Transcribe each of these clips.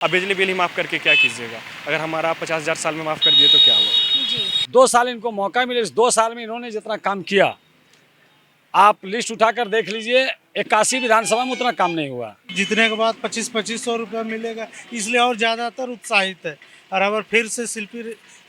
अब बिजली बिल ही माफ़ करके क्या कीजिएगा? अगर हमारा 50,000 साल में माफ़ कर दिए तो क्या हुआ? जी 2 साल इनको मौका मिले, इस 2 साल में इन्होंने जितना काम किया, आप लिस्ट उठाकर देख लीजिए, 81 विधानसभा में उतना काम नहीं हुआ। जीतने के बाद 25-2500 रुपया मिलेगा, इसलिए और ज़्यादातर उत्साहित है। और अगर फिर से शिल्पी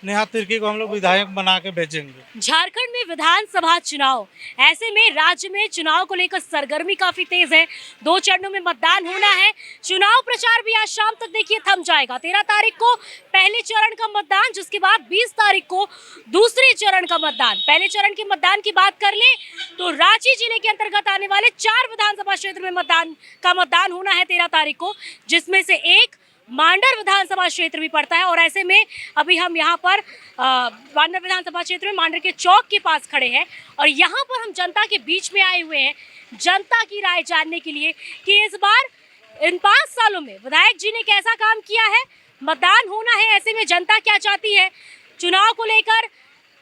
नेहा तिर्की को हम लोग विधायक बना के भेजेंगे। झारखंड में विधानसभा चुनाव, ऐसे में राज्य में चुनाव को लेकर सरगर्मी काफी तेज है। 2 चरणों में मतदान होना है। चुनाव प्रचार भी आज शाम तक देखिए थम जाएगा। 13 तारीख को पहले चरण का मतदान, जिसके बाद 20 तारीख को दूसरे चरण का मतदान। पहले चरण के मतदान की बात कर ले तो रांची जिले के अंतर्गत आने वाले 4 विधानसभा क्षेत्र में मतदान होना है 13 तारीख को, जिसमें से एक मांडर विधानसभा क्षेत्र भी पड़ता है। और ऐसे में अभी हम यहाँ पर मांडर विधानसभा क्षेत्र में मांडर के चौक के पास खड़े हैं और यहाँ पर हम जनता के बीच में आए हुए हैं, जनता की राय जानने के लिए कि इस बार इन 5 सालों में विधायक जी ने कैसा काम किया है। मतदान होना है, ऐसे में जनता क्या चाहती है, चुनाव को लेकर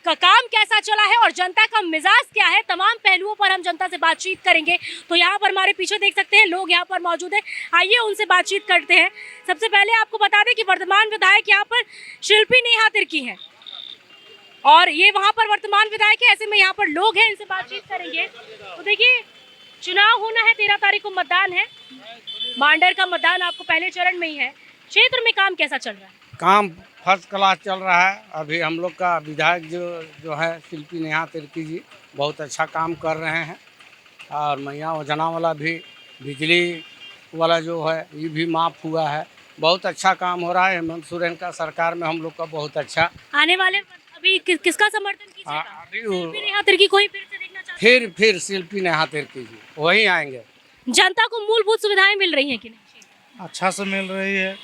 का काम कैसा चला है और जनता का मिजाज क्या है, तमाम पहलुओं पर हम जनता से बातचीत करेंगे। तो यहाँ पर हमारे पीछे देख सकते हैं लोग यहाँ पर मौजूद हैं, आइए उनसे बातचीत करते हैं। सबसे पहले आपको बता दें कि वर्तमान विधायक यहाँ पर शिल्पी नेहा तिर्की हैं और ये वहाँ पर वर्तमान विधायक है। ऐसे में यहाँ पर लोग हैं, इनसे बातचीत करेंगे। तो देखिए, चुनाव होना है, 13 तारीख को मतदान है। मांडर का मतदान आपको पहले चरण में ही है। क्षेत्र में काम कैसा चल रहा है? काम फर्स्ट क्लास चल रहा है। अभी हम लोग का विधायक जो है शिल्पी नेहा तिर्की जी बहुत अच्छा काम कर रहे हैं। और मैया योजना वाला भी, बिजली वाला जो है ये भी माफ़ हुआ है। बहुत अच्छा काम हो रहा है। हेमंत सोरेन का सरकार में हम लोग का बहुत अच्छा। आने वाले अभी किसका समर्थन कीजिएगा? अभी शिल्पी नेहा तिर्की को ही फिर से देखना चाहते हैं? फिर शिल्पी नेहा तिर्की जी वही आएंगे। जनता को मूलभूत सुविधाएं मिल रही हैं कि नहीं? अच्छा से मिल रही है।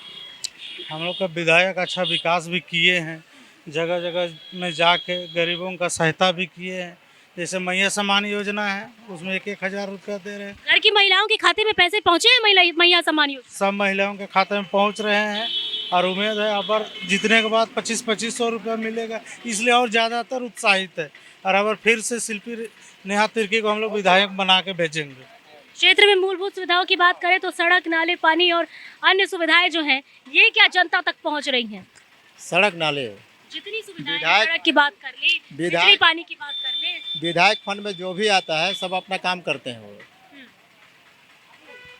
हम लोग का विधायक अच्छा विकास भी किए हैं, जगह जगह में जाके गरीबों का सहायता भी किए हैं। जैसे मैया सम्मान योजना है, उसमें 1,000 रुपया दे रहे हैं। घर की महिलाओं के खाते में पैसे पहुंचे हैं मैया सम्मान योजना? सब महिलाओं के खाते में पहुंच रहे हैं और उम्मीद है अब जीतने के बाद 25-2500 रुपया मिलेगा, इसलिए और ज़्यादातर उत्साहित है। और अगर फिर से शिल्पी नेहा तिर्की को हम लोग विधायक बना के भेजेंगे। क्षेत्र में मूलभूत सुविधाओं की बात करें तो सड़क, नाले, पानी और अन्य सुविधाएं जो हैं, ये क्या जनता तक पहुंच रही हैं? सड़क नाले, जितनी सुविधाएं, विधायक- सड़क की बात कर ले, बिजली विधायक- पानी की बात कर ले, विधायक फंड में जो भी आता है सब अपना काम करते हैं वो।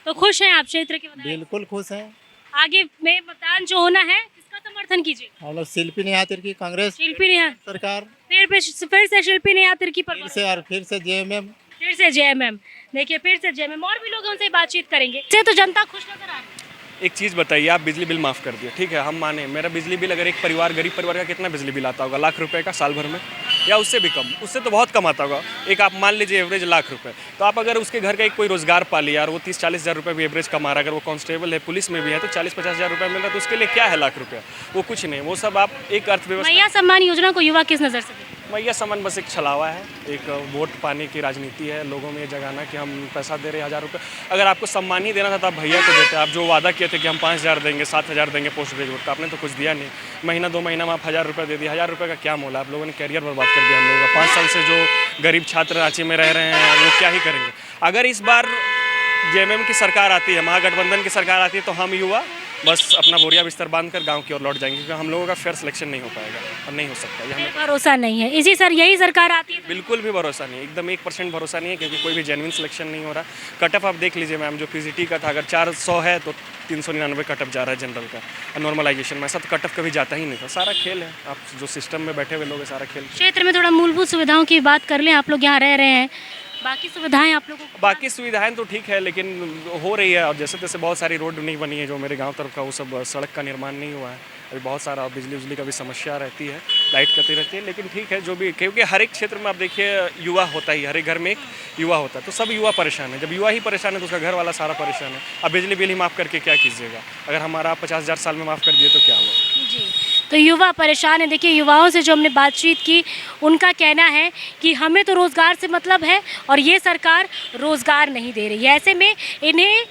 तो खुश हैं आप क्षेत्र के विधायक? बिल्कुल खुश हैं। आगे में मतदान जो होना है, किसका समर्थन कीजिए? हम लोग शिल्पी नेहा तिर्की, कांग्रेस शिल्पी नेहा, सरकार, फिर से शिल्पी नेहा तिर्की पर फिर से जेएमएम। फिर से जेएमएम। देखिए, फिर से जेएमएम। और भी लोग उनसे बातचीत करेंगे। इससे तो जनता खुश नजर आ रही है। एक चीज़ बताइए, आप बिजली बिल माफ़ कर दिए, ठीक है, हम माने मेरा बिजली बिल, अगर एक परिवार, गरीब परिवार का कितना बिजली बिल आता होगा? लाख रुपए का साल भर में, या उससे भी कम, उससे तो बहुत कम आता होगा। एक आप मान लीजिए एवरेज लाख रुपए, तो आप अगर उसके घर का एक कोई रोजगार पा लिया और वो 30-40 हज़ार रुपये भी एवरेज कमा रहा है, अगर वो कांस्टेबल है, पुलिस में भी है, तो 40-50 हज़ार रुपये मिल रहा है, तो उसके लिए क्या है लाख रुपया? वो कुछ नहीं, वो सब आप एक अर्थव्यवस्था। मैया सम्मान योजना को युवा किस नजर से देखते हैं? मैया सम्मान बस एक छलावा है, एक वोट पाने की राजनीति है, लोगों में ये जगाना कि हम पैसा दे रहे हैं 1,000 रुपये। अगर आपको सम्मान ही देना था तो आप भैया को देते। आप जो वादा किए थे कि हम 5,000 देंगे, 7,000 देंगे पोस्ट ग्रेजुएट का, आपने तो कुछ दिया नहीं। महीना 2 महीना में आप 1,000 रुपये दे दिए। 1,000 रुपये का क्या मोल है? आप लोगों ने कैरियर बर्बाद कर दिया हम लोगों का। 5 साल से जो गरीब छात्र रांची में रह रहे हैं वो क्या ही करेंगे? अगर इस बार जेएमएम की सरकार आती है, महागठबंधन की सरकार आती है, तो हम युवा बस अपना बोरिया बिस्तर बांध कर गांव की ओर लौट जाएंगे, क्योंकि हम लोगों का फेयर सिलेक्शन नहीं हो पाएगा और नहीं हो सकता। ये हमें भरोसा नहीं है। यही सरकार आती है? बिल्कुल भी भरोसा नहीं, एकदम 1% भरोसा नहीं है, क्योंकि कोई भी जेन्युइन सिलेक्शन नहीं हो रहा। कट ऑफ आप देख लीजिए मैम, जो पीजीटी का था, अगर 400 है तो 399 कट ऑफ जा रहा है जनरल का, और नॉर्मलाइजेशन में ऐसा तो कट ऑफ कभी जाता ही नहीं था। सारा खेल है, आप जो सिस्टम में बैठे हुए लोग हैं, सारा खेल। क्षेत्र में थोड़ा मूलभूत सुविधाओं की बात कर लें। आप लोग यहाँ रह रहे हैं, बाकी सुविधाएं आप लोगों को? बाकी सुविधाएं तो ठीक है, लेकिन हो रही है, और जैसे तैसे बहुत सारी रोड नहीं बनी है जो मेरे गांव तरफ का, वो सब सड़क का निर्माण नहीं हुआ है अभी। बहुत सारा बिजली का भी समस्या रहती है, लाइट कटी रहती है, लेकिन ठीक है जो भी, क्योंकि हर एक क्षेत्र में आप देखिए युवा होता ही, हर एक घर में एक युवा होता है, तो सब युवा परेशान है। जब युवा ही परेशान है तो उसका घर वाला सारा परेशान है। अब बिजली बिल ही माफ़ करके क्या कीजिएगा? अगर हमारा 50,000 साल में माफ़ कर दिए तो क्या हुआ? जी, तो युवा परेशान है। देखिए युवाओं से जो हमने बातचीत की उनका कहना है कि हमें तो रोज़गार से मतलब है और ये सरकार रोज़गार नहीं दे रही है। ऐसे में इन्हें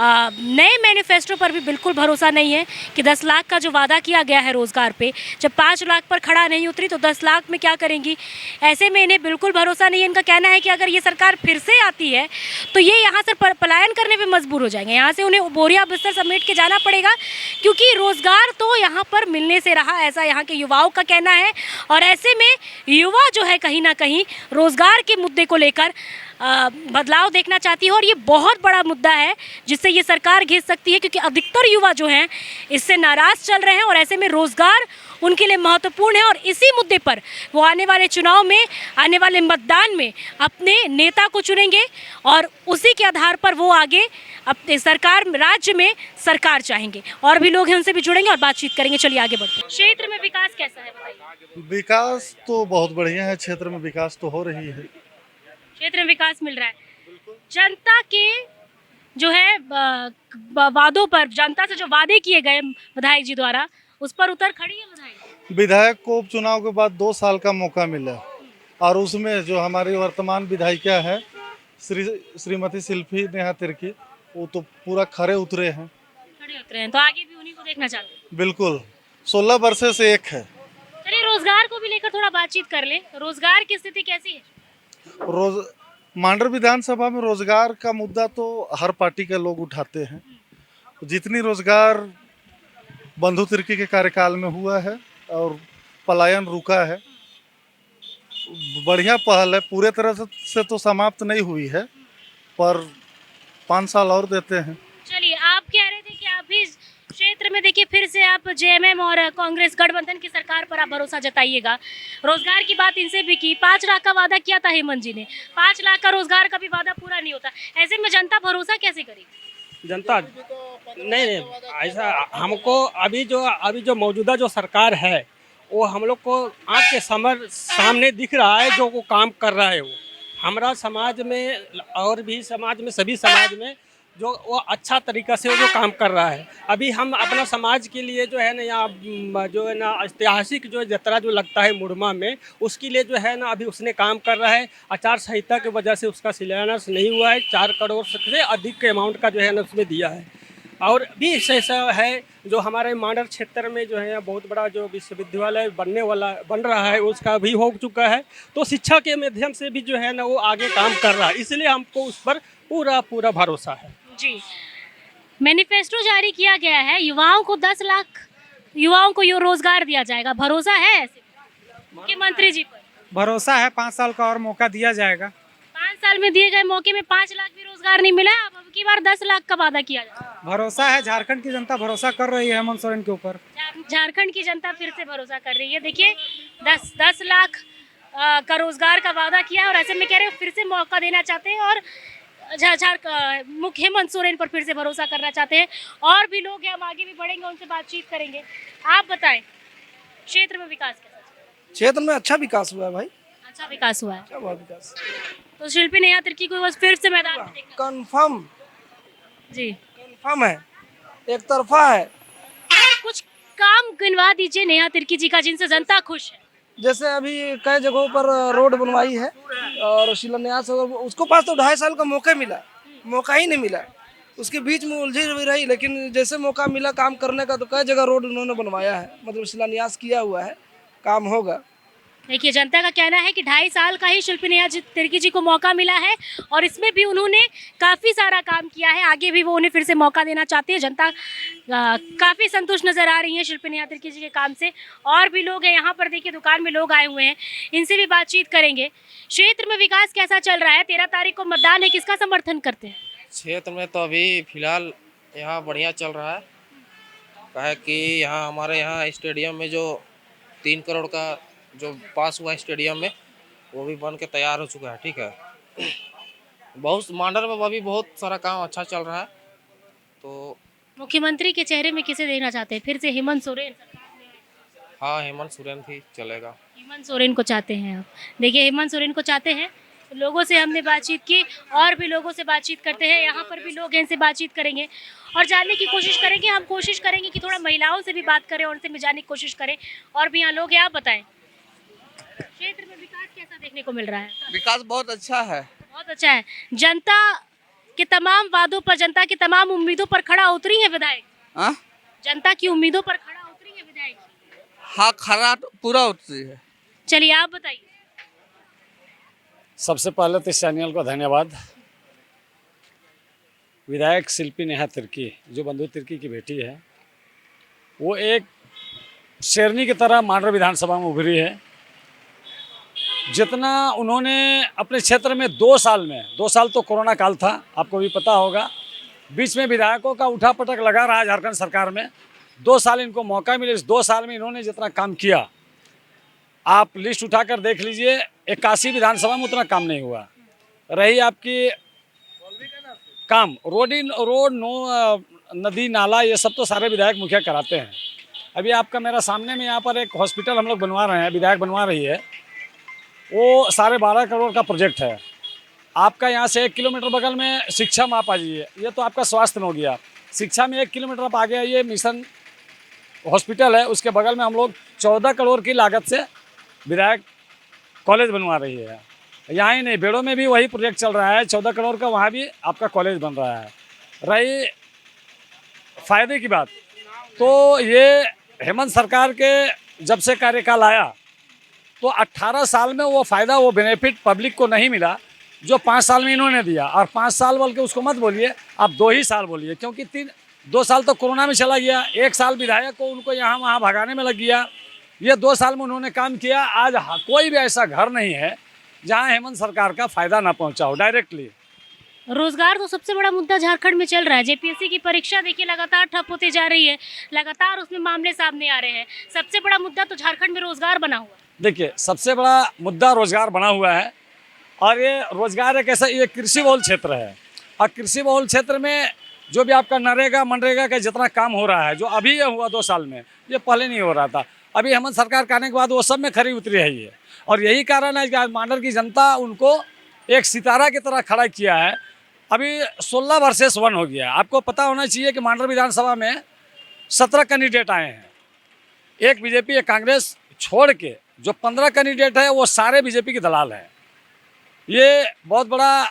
नए मैनिफेस्टो पर भी बिल्कुल भरोसा नहीं है कि 10 लाख का जो वादा किया गया है रोज़गार पे, जब 5 लाख पर खड़ा नहीं उतरी तो 10 लाख में क्या करेंगी। ऐसे में इन्हें बिल्कुल भरोसा नहीं है। इनका कहना है कि अगर ये सरकार फिर से आती है तो ये यहाँ से पलायन करने पे मजबूर हो जाएंगे। यहाँ से उन्हें बोरिया बिस्तर समेट के जाना पड़ेगा क्योंकि रोज़गार तो यहाँ पर मिलने से रहा, ऐसा यहाँ के युवाओं का कहना है। और ऐसे में युवा जो है कहीं ना कहीं रोज़गार के मुद्दे को लेकर बदलाव देखना चाहती है और ये बहुत बड़ा मुद्दा है जिससे ये सरकार घिस सकती है क्योंकि अधिकतर युवा जो हैं इससे नाराज़ चल रहे हैं और ऐसे में रोज़गार उनके लिए महत्वपूर्ण है और इसी मुद्दे पर वो आने वाले चुनाव में, आने वाले मतदान में अपने नेता को चुनेंगे और उसी के आधार पर वो आगे अपने सरकार राज्य में सरकार चाहेंगे। और भी लोग हैं उनसे भी जुड़ेंगे और बातचीत करेंगे। चलिए आगे बढ़ते हैं। क्षेत्र में विकास कैसा है बताइए। विकास तो बहुत बढ़िया है, क्षेत्र में विकास तो हो रही है। क्षेत्र में विकास मिल रहा है। जनता के जो है वादों पर, जनता से जो वादे किए गए विधायक जी द्वारा, उस पर उतर खड़ी है विधायक। विधायक को उपचुनाव के बाद 2 साल का मौका मिला और उसमें जो हमारी वर्तमान विधायिका है श्रीमती शिल्पी नेहा तिर्की, वो तो पूरा खरे उतरे हैं। खड़े उतरे हैं तो आगे भी उन्हीं को देखना चाहते हैं। बिल्कुल 16 वर्ष से एक है। चलिए रोजगार को भी लेकर थोड़ा बातचीत कर ले। रोजगार की स्थिति कैसी है। मांडर विधानसभा में रोजगार का मुद्दा तो हर पार्टी के लोग उठाते हैं। जितनी रोजगार बंधु तिर्की के कार्यकाल में हुआ है और पलायन रुका है, बढ़िया पहल है। पूरे तरह से तो समाप्त नहीं हुई है पर 5 साल और देते हैं। चलिए आप कह रहे थे कि आप भी क्षेत्र में देखिए फिर से आप जेएमएम और कांग्रेस गठबंधन की सरकार पर आप भरोसा जताइएगा। रोजगार की बात इनसे भी की, 5 लाख का वादा किया था हेमंत जी ने, 5 लाख का रोजगार का भी वादा पूरा नहीं होता। ऐसे में जनता भरोसा कैसे करेगी। जनता नहीं ऐसा हमको अभी जो मौजूदा जो सरकार है वो हम लोग को आँख के सामने दिख रहा है, जो वो काम कर रहा है। वो हमारा समाज में और भी समाज में, सभी समाज में जो वो अच्छा तरीका से वो जो काम कर रहा है। अभी हम अपना समाज के लिए जो है ना, यहाँ जो है ना ऐतिहासिक जो यात्रा जो लगता है मुड़मा में, उसके लिए जो है ना अभी उसने काम कर रहा है। आचार संहिता की वजह से उसका शिलान्यास नहीं हुआ है। 4 करोड़ से अधिक के अमाउंट का जो है ना उसमें दिया है। और भी ऐसा है जो हमारे मांडर क्षेत्र में जो है बहुत बड़ा जो विश्वविद्यालय बन रहा है, उसका भी हो चुका है। तो शिक्षा के माध्यम से भी जो है ना वो आगे काम कर रहा है, इसलिए हमको उस पर पूरा भरोसा है। जी, मैनिफेस्टो जारी किया गया है, युवाओं को 10 लाख युवाओं को यो रोजगार दिया जाएगा। भरोसा है ऐसे मुख्यमंत्री जी पर। भरोसा है, 5 साल का और मौका दिया जाएगा। 5 साल में दिए गए मौके में 5 लाख भी रोजगार नहीं मिला, अब की बार 10 लाख का वादा किया जाए। भरोसा है, झारखंड की जनता भरोसा कर रही है हेमंत सोरेन के ऊपर। झारखंड की जनता फिर से भरोसा कर रही है। देखिए 10 लाख का रोजगार का वादा किया है और ऐसे में कह रहे हो फिर से मौका देना चाहते हैं और मुख्य हेमंत सोरेन पर फिर से भरोसा करना चाहते हैं। और भी लोग हैं, हम आगे भी बढ़ेंगे, उनसे बातचीत करेंगे। आप बताएं क्षेत्र में विकास कैसा? क्षेत्र में अच्छा विकास हुआ है भाई, अच्छा विकास हुआ है। क्या हुआ विकास? तो शिल्पी नेहा तिर्की को बस फिर से मैदान में देखना। कंफर्म जी कंफर्म है, एक तरफा है। कुछ काम गिनवा दीजिए नेहा तिर्की जी का जिनसे जनता खुश है। जैसे अभी कई जगहों पर रोड बनवाई है और शिलान्यास, उसको पास तो 2.5 साल का मौका मिला, मौका ही नहीं मिला। उसके बीच में उलझी रही, लेकिन जैसे मौका मिला काम करने का तो कई जगह रोड उन्होंने बनवाया है, मतलब शिलान्यास किया हुआ है, काम होगा। देखिए जनता का कहना है कि 2.5 साल का ही शिल्पी नेहा तिर्की जी को मौका मिला है और इसमें भी उन्होंने काफ़ी सारा काम किया है। आगे भी वो उन्हें फिर से मौका देना चाहते हैं। जनता काफ़ी संतुष्ट नज़र आ रही है शिल्पी नेहा तिर्की जी के काम से। और भी लोग हैं यहाँ पर, देखिए दुकान में लोग आए हुए हैं, इनसे भी बातचीत करेंगे। क्षेत्र में विकास कैसा चल रहा है? 13 तारीख को मतदान है, किसका समर्थन करते हैं? क्षेत्र में तो अभी फिलहाल यहाँ बढ़िया चल रहा है, कहे कि यहाँ हमारे यहाँ स्टेडियम में जो 3 करोड़ का जो पास हुआ स्टेडियम में, वो भी बन के तैयार हो चुका है। ठीक है, बहुत मांडर में अभी बहुत सारा काम अच्छा चल रहा है। तो मुख्यमंत्री के चेहरे में किसे देखना चाहते हैं? फिर से हेमंत सोरेन? हाँ, हेमंत सोरेन भी चलेगा। हेमंत सोरेन को चाहते हैं आप? देखिए हेमंत सोरेन को चाहते हैं। लोगों से हमने बातचीत की और भी लोगों से बातचीत करते हैं। यहाँ पर भी लोग हैं, इनसे बातचीत करेंगे। और जानने की कोशिश करेंगे। हम कोशिश करेंगे कि थोड़ा महिलाओं से भी बात करें और उनसे भी जानने की कोशिश करें। और भी यहाँ लोग हैं, आप बताएं क्षेत्र में विकास कैसा देखने को मिल रहा है? विकास बहुत अच्छा है। बहुत अच्छा है। जनता के तमाम वादों पर, जनता की तमाम उम्मीदों पर खड़ा उतरी है विधायक। हाँ जनता की उम्मीदों पर खड़ा उतरी है विधायक। हाँ, खरा पूरा उतरी है। चलिए आप बताइए। सबसे पहले तो इस चैनल को धन्यवाद। विधायक शिल्पी नेहा तिर्की, जो बंधु तिर्की की बेटी है, वो एक शेरनी की तरह मांडर विधानसभा में उभरी है। जितना उन्होंने अपने क्षेत्र में 2 साल तो कोरोना काल था, आपको भी पता होगा, बीच में विधायकों का उठापटक लगा रहा झारखंड सरकार में। 2 साल इनको मौका मिले, इस 2 साल में इन्होंने जितना काम किया, आप लिस्ट उठाकर देख लीजिए, 81 विधानसभा में उतना काम नहीं हुआ। रही आपकी काम रोड नदी नाला, ये सब तो सारे विधायक मुखिया कराते हैं। अभी आपका मेरा सामने में यहाँ पर एक हॉस्पिटल हम लोग बनवा रहे हैं, विधायक बनवा रही है, वो 12.5 करोड़ का प्रोजेक्ट है। आपका यहाँ से 1 किलोमीटर बगल में शिक्षा में आप आ जाइए, ये तो आपका स्वास्थ्य में हो गया। शिक्षा में 1 किलोमीटर आप आगे आइए, मिशन हॉस्पिटल है, उसके बगल में हम लोग 14 करोड़ की लागत से विधायक कॉलेज बनवा रही है। यहाँ ही नहीं, बेड़ों में भी वही प्रोजेक्ट चल रहा है, 14 करोड़ का, वहाँ भी आपका कॉलेज बन रहा है। रही फ़ायदे की बात, तो ये हेमंत सरकार के जब से कार्यकाल आया तो 18 साल में वो फ़ायदा, वो बेनिफिट पब्लिक को नहीं मिला जो 5 साल में इन्होंने दिया। और 5 साल बोल के उसको मत बोलिए, आप 2 ही साल बोलिए, क्योंकि 2 साल तो कोरोना में चला गया, 1 साल विधायक को उनको यहाँ वहाँ भगाने में लग गया। ये 2 साल में उन्होंने काम किया। आज कोई भी ऐसा घर नहीं है जहाँ हेमंत सरकार का फ़ायदा ना पहुँचा हो डायरेक्टली। रोजगार तो सबसे बड़ा मुद्दा झारखंड में चल रहा है। जेपीएससी की परीक्षा देखिए लगातार ठप होती जा रही है, लगातार उसमें मामले सामने आ रहे हैं। सबसे बड़ा मुद्दा तो झारखंड में रोजगार बना हुआ है। देखिए, सबसे बड़ा मुद्दा रोजगार बना हुआ है, और ये रोजगार एक ऐसा, ये कृषि बहुल क्षेत्र है, और कृषि बहुल क्षेत्र में जो भी आपका नरेगा मनरेगा का जितना काम हो रहा है, जो अभी ये हुआ 2 साल में, ये पहले नहीं हो रहा था। अभी हेमंत सरकार के आने के बाद वो सब में खरी उतरी है ये, और यही कारण है कि आज मांडर की जनता उनको एक सितारा की तरह खड़ा किया है। अभी 16 वर्सेस 1 हो गया। आपको पता होना चाहिए कि मांडर विधानसभा में 17 कैंडिडेट आए हैं, एक बीजेपी एक कांग्रेस छोड़ के जो 15 कैंडिडेट है वो सारे बीजेपी के दलाल हैं। ये बहुत बड़ा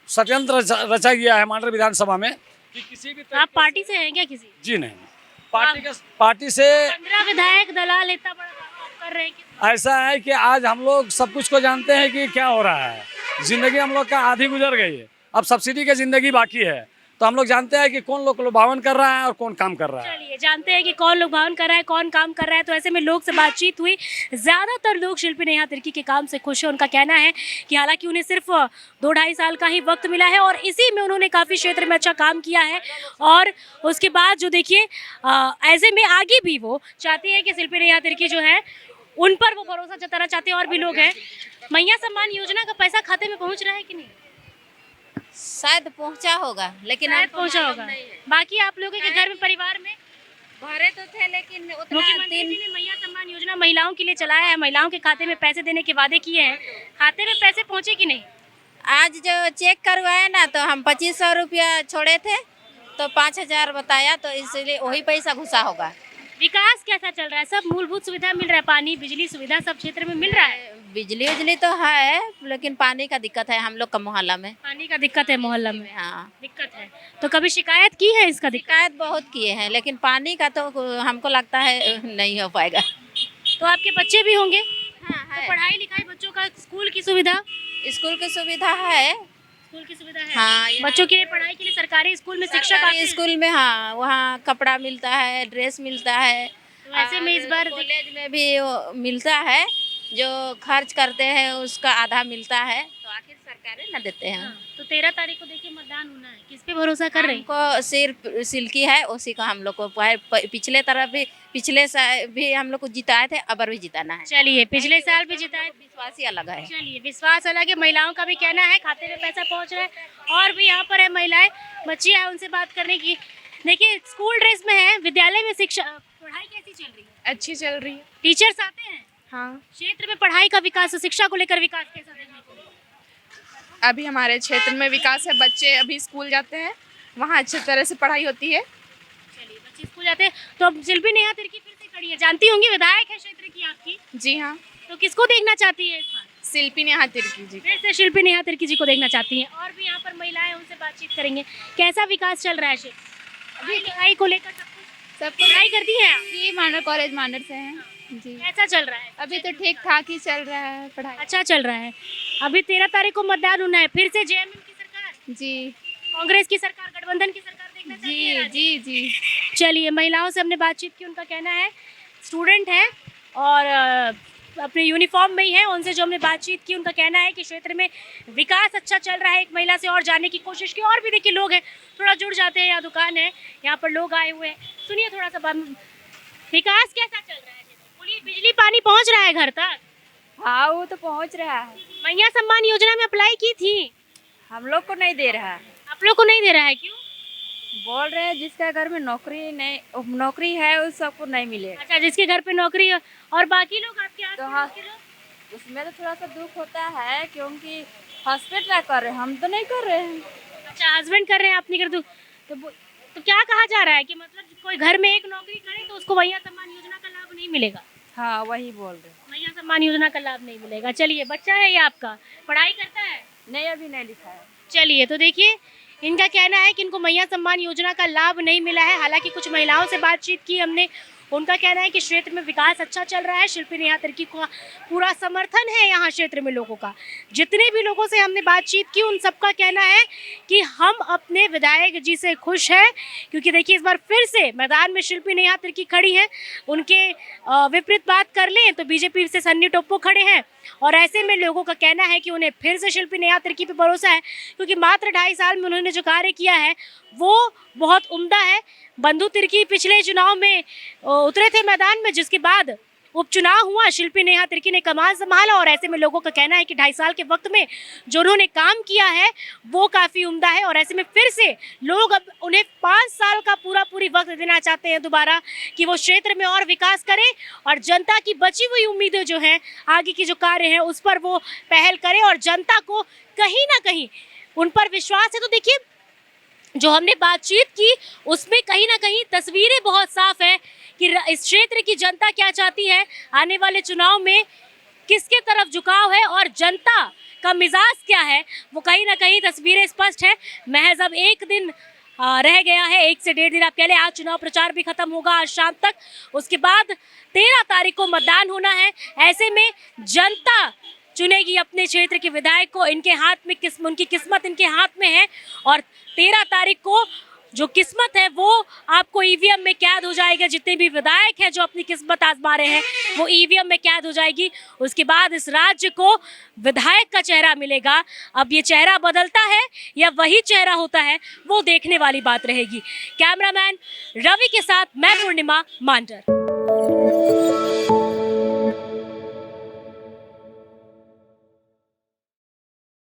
षड्यंत्र रचा गया है मांडर विधानसभा में कि किसी भी आप पार्टी से हैं क्या किसी? जी नहीं, पार्टी से 15 विधायक दलाल इतना बड़ा दावा आप कर रहे हैं कि ऐसा है कि आज हम लोग सब कुछ को जानते हैं कि क्या हो रहा है। जिंदगी हम लोग का आधी गुजर गई है, अब सब्सिडी की जिंदगी बाकी है, तो हम लोग जानते हैं कि कौन लोग लुभावन कर रहा है और कौन काम कर रहा है। चलिए, जानते हैं कि कौन लोग भावन कर रहा है, कौन काम कर रहा है। तो ऐसे में लोग से बातचीत हुई, ज़्यादातर लोग शिल्पी नेहा तिर्की के काम से खुश हैं। उनका कहना है कि हालांकि उन्हें सिर्फ 2-2.5 साल का ही वक्त मिला है और इसी में उन्होंने काफ़ी क्षेत्र में अच्छा काम किया है। और उसके बाद जो देखिए, ऐसे में आगे भी वो चाहती है कि शिल्पी नेहा तिर्की जो है उन पर वो भरोसा जताना चाहते हैं। और भी लोग हैं। मैया सम्मान योजना का पैसा खाते में पहुँच रहा है कि नहीं? शायद पहुंचा होगा, लेकिन शायद पहुंचा होगा। बाकी आप लोगों के घर में परिवार में भरे तो थे, लेकिन उतना मुख्यमंत्री जी ने मैया सम्मान योजना महिलाओं के लिए चलाया है, महिलाओं के खाते में पैसे देने के वादे किए हैं। खाते में पैसे पहुंचे कि नहीं? आज जो चेक करवाए ना, तो हम 2500 रुपया छोड़े थे, तो 5000 बताया, तो इसलिए वही पैसा घुसा होगा। विकास कैसा चल रहा है? सब मूलभूत सुविधा मिल रहा है, पानी बिजली सुविधा सब क्षेत्र में मिल रहा है? बिजली उजली तो है, लेकिन पानी का दिक्कत है हम लोग का मोहल्ला में। पानी का दिक्कत है मोहल्ला में? हाँ, दिक्कत है। तो कभी शिकायत की है इसका? शिकायत बहुत किए हैं, लेकिन पानी का तो हमको लगता है नहीं हो पाएगा। तो आपके बच्चे भी होंगे? हाँ, तो पढ़ाई लिखाई बच्चों का, स्कूल की सुविधा? स्कूल की सुविधा है। स्कूल की सुविधा है? हाँ, बच्चों के लिए पढ़ाई के लिए सरकारी स्कूल में शिक्षक आते हैं? स्कूल में, हाँ, वहाँ कपड़ा मिलता है, ड्रेस मिलता है। तो ऐसे में इस बार कॉलेज में भी मिलता है, जो खर्च करते हैं उसका आधा मिलता है, तो आखिर सरकारें न देते हैं। तो 13 तारीख को देखिए मतदान होना है, किस पे भरोसा कर रहे हैं? हमको सिर्फ सिल्की है, उसी का हम लोग को पिछले तरफ भी, पिछले साल भी हम लोग को जिताए थे, अब भी जिताना है। चलिए, पिछले साल भी जिताए, विश्वास ही अलग है। चलिए, विश्वास अलग है। महिलाओं का भी कहना है खाते में पैसा पहुंच रहा है। और भी यहाँ पर है महिलाएं, बच्ची है, उनसे बात करने की। देखिए, स्कूल ड्रेस में है, विद्यालय में शिक्षा पढ़ाई कैसी चल रही है? अच्छी चल रही है। टीचर्स आते हैं? हाँ, क्षेत्र में पढ़ाई का विकास, शिक्षा को लेकर विकास कैसा देखने को? अभी हमारे क्षेत्र में विकास है, बच्चे अभी स्कूल जाते हैं वहाँ अच्छी तरह से पढ़ाई होती है। चलिए, बच्चे स्कूल जाते हैं। तो अब शिल्पी नेहा तिर्की फिर से खड़ी है, जानती होंगी, विधायक है क्षेत्र की आपकी, जी हाँ, तो किसको देखना चाहती है इस बार? शिल्पी नेहा तिर्की जी। फिर से शिल्पी नेहा तिर्की जी को देखना चाहती हैं। और भी यहाँ पर महिलाएं, उनसे बातचीत करेंगे। कैसा विकास चल रहा है क्षेत्र? अभी पढ़ाई को लेकर सब पढ़ाई करती हैं आप? जी मानर कॉलेज मानर से हैं जी। कैसा चल रहा है? अभी तो ठीक ठाक ही चल रहा है पढ़ाई। अच्छा चल रहा है। अभी 13 तारीख को मतदान होना है, फिर से जेएमएम की सरकार, जी कांग्रेस की सरकार, गठबंधन की सरकार देखना चाहती है जी जी जी। चलिए, महिलाओं से हमने बातचीत की, उनका कहना है, स्टूडेंट हैं और अपने यूनिफॉर्म में ही है, उनसे जो हमने बातचीत की उनका कहना है कि क्षेत्र में विकास अच्छा चल रहा है। एक महिला से और जानने की कोशिश की, और भी देखिए लोग हैं, थोड़ा जुड़ जाते हैं, यहाँ दुकान है, यहाँ पर लोग आए हुए हैं, सुनिए थोड़ा सा विकास कैसा चल रहा है? बोलिए, बिजली पानी पहुँच रहा है घर तक? हाँ वो तो पहुँच रहा है। मैया सम्मान योजना में अप्लाई की थी? हम लोग को नहीं दे रहा है। आप लोग को नहीं दे रहा है, क्यों? बोल रहे हैं जिसका घर में नौकरी है उस सबको नहीं मिलेगा। अच्छा, जिसके घर पे नौकरी है, और बाकी लोग आपके तो आस-पास हाँ, के लोग? उसमें तो थोड़ा सा दुख होता है क्योंकि हस्बैंड कर रहे हैं, हम तो नहीं कर रहे हैं। अच्छा, हस्बैंड कर रहे हैं, आप नहीं कर दो तो क्या कहा जा रहा है कि मतलब कोई घर में एक नौकरी करे तो उसको मैया सम्मान योजना का लाभ नहीं मिलेगा? हाँ वही बोल रहे हैं। मैया सम्मान योजना का लाभ नहीं मिलेगा। चलिए, बच्चा है ये आपका, पढ़ाई करता है? नहीं अभी नहीं लिखा है। चलिए, तो देखिए इनका कहना है कि इनको मैया सम्मान योजना का लाभ नहीं मिला है। हालांकि कुछ महिलाओं से बातचीत की हमने, उनका कहना है कि क्षेत्र में विकास अच्छा चल रहा है, शिल्पी नेहा तिर्की का पूरा समर्थन है यहाँ क्षेत्र में लोगों का। जितने भी लोगों से हमने बातचीत की उन सबका कहना है कि हम अपने विधायक जी से खुश हैं, क्योंकि देखिए इस बार फिर से मैदान में शिल्पी नेहा तिर्की खड़ी हैं। उनके विपरीत बात कर लें तो बीजेपी से सन्नी टोप्पो खड़े हैं, और ऐसे में लोगों का कहना है कि उन्हें फिर से शिल्पी नेहा तिर्की पे भरोसा है, क्योंकि मात्र 2.5 साल में उन्होंने जो कार्य किया है वो बहुत उम्दा है। बंधु तिर्की पिछले चुनाव में उतरे थे मैदान में, जिसके बाद उपचुनाव हुआ, शिल्पी नेहा तिर्की ने कमान संभाला, और ऐसे में लोगों का कहना है कि 2.5 साल के वक्त में जो उन्होंने काम किया है वो काफ़ी उम्दा है। और ऐसे में फिर से लोग अब उन्हें 5 साल का पूरी वक्त देना चाहते हैं दोबारा, कि वो क्षेत्र में और विकास करें और जनता की बची हुई उम्मीदें जो हैं, आगे की जो कार्य हैं उस पर वो पहल करें, और जनता को कहीं ना कहीं उन पर विश्वास है। तो देखिए, जो हमने बातचीत की उसमें कहीं ना कहीं तस्वीरें बहुत साफ है कि इस क्षेत्र की जनता क्या चाहती है, आने वाले चुनाव में किसके तरफ झुकाव है और जनता का मिजाज क्या है, वो कहीं ना कहीं तस्वीरें स्पष्ट है। महज अब एक दिन रह गया है, 1 से 1.5 दिन आप कह लें। आज चुनाव प्रचार भी खत्म होगा आज शाम तक, उसके बाद 13 तारीख को मतदान होना है। ऐसे में जनता चुनेगी अपने क्षेत्र के विधायक को, इनके हाथ में उनकी किस्मत इनके हाथ में है, और 13 तारीख को जो किस्मत है वो आपको ईवीएम में कैद हो जाएगा। जितने भी विधायक हैं जो अपनी किस्मत आजमा रहे हैं वो ईवीएम में कैद हो जाएगी। उसके बाद इस राज्य को विधायक का चेहरा मिलेगा। अब ये चेहरा बदलता है या वही चेहरा होता है, वो देखने वाली बात रहेगी। कैमरामैन रवि के साथ मैं पूर्णिमा मांडर।